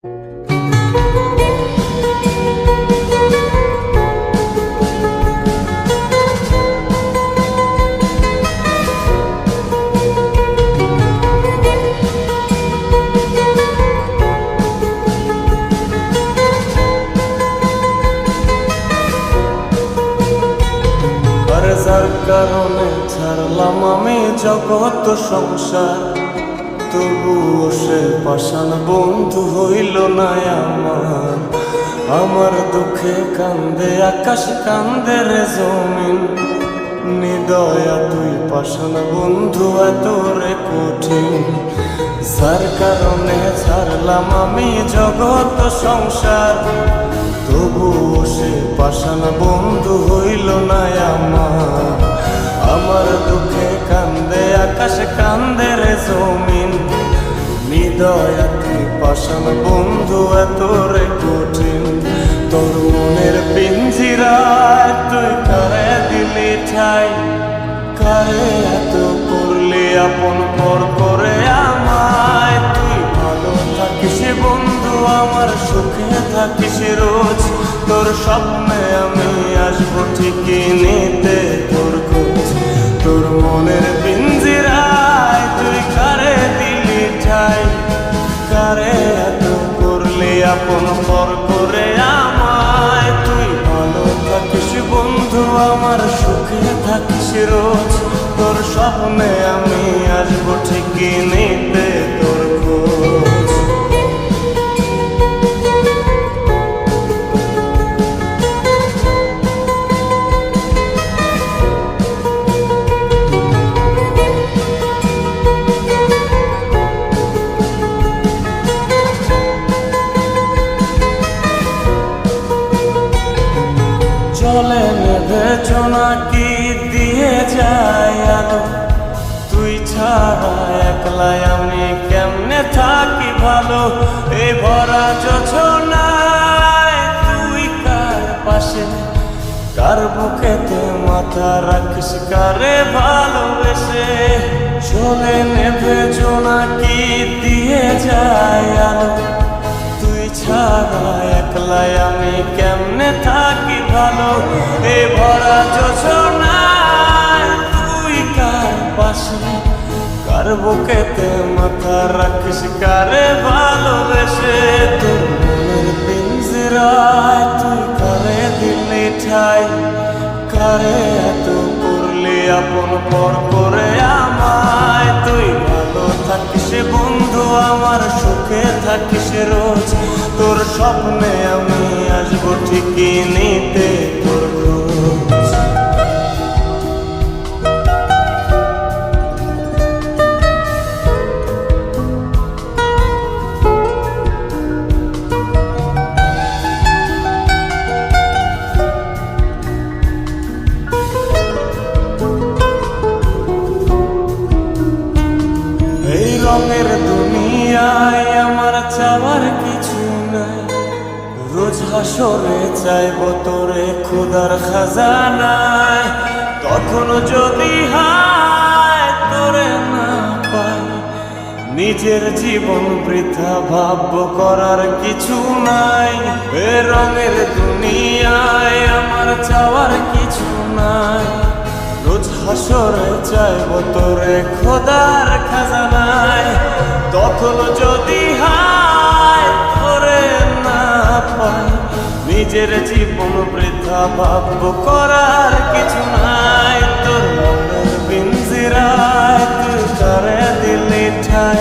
যার কারণে ছাড়লাম আমি জগৎ সংসার, তবুও সে পাষাণ বন্ধু হইল না আমার। আমার দুঃখে কান্দে আকাশ, কান্দে রে জমিন, নিদয়া তুই পাষাণ বন্ধু এত রে কঠিন। যার কারণে ছাড়লাম আমি জগৎ সংসার, তবুও সে পাষাণ বন্ধু হইল না আমার। আমার দুঃখে কান্দে আকাশ, কান্দে রে জমিন, নিদয়া তুই পাষাণ বন্ধু এত রে কঠিন। তোর মনের পিঞ্জিরায় তুই কারে দিলি ঠাই, কারে এত করলি আপন পর করে আমায়। তুই ভালো থাকিস বন্ধু আমার, সুখে থাকিস রোজ, তোর স্বপ্নে আমি আসবো ঠিকই নিতে তোর খোঁজ। তোর মনের পিঞ্জিরায় তুই কারে দিলি ঠাই, কারে এত করলি আপন পর করে আমায়। তুই ভালো থাকিস বন্ধু আমার, সুখে থাকিস রোজ, তোর স্বপ্নে আমি আসবো ঠিকই নিতে তোর খোঁজ। চলে নেবে জোনাকি দিয়ে যায় আলো, তুই ছাড়া একলাই আমি কেমনে থাকি ভালো। এই ভরা যোছনায় তুই কার পাশে, কার বুকেতে মাথা রাখিস, কারে ভালোবেসে। চলে নেবে জোনাকি দিয়ে যায় আলো, তুই ছাড়া একলাই আমি কেমনে থাকি ভালো। এ ভরা যোছনায় তুই কার পাশে, কার বুকেতে মাথা রাখিস, কারে ভালোবেসে। তোর মনের পিঞ্জিরায় তুই কারে দিলি ঠাই, কারে এত করলি আপন পর করে আমায়। তুই ভালো থাকিস বন্ধু আমার, সুখে থাকিস রোজ, তোর স্বপ্নে আমি আসবো ঠিকই নিতে তোর খোঁজ। এই রঙের দুনিয়ায় আমার চাওয়ার কিছু নাই, রোজ হাসরে চাইব তোরে খোদার খাজানায়। তখন যদি হায় তোরে না পাই, নিজের জীবন বৃথা ভাবব করার কিছু নাই। এ রঙের দুনিয়ায় আমার চাওয়ার কিছু নাই, রোজ হাসরে চাইব তোরে খোদার খাজানায়। তখন যদি হায় তোরে না পাই, নিজের জীবন বৃথা ভাবব করার কিছু নাই। তোর মনের পিঞ্জিরায় তুই কারে দিলি ঠাই,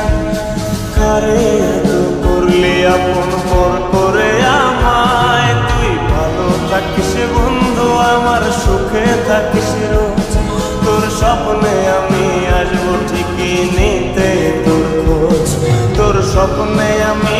কারে এত করলি আপন পর করে আমায়। তুই ভালো থাকিস বন্ধু আমার, সুখে থাকিস রোজ, তোর স্বপ্নে আমি আসবো ঠিকই নিতে তোর খোঁজ। তোর স্বপ্নে আমি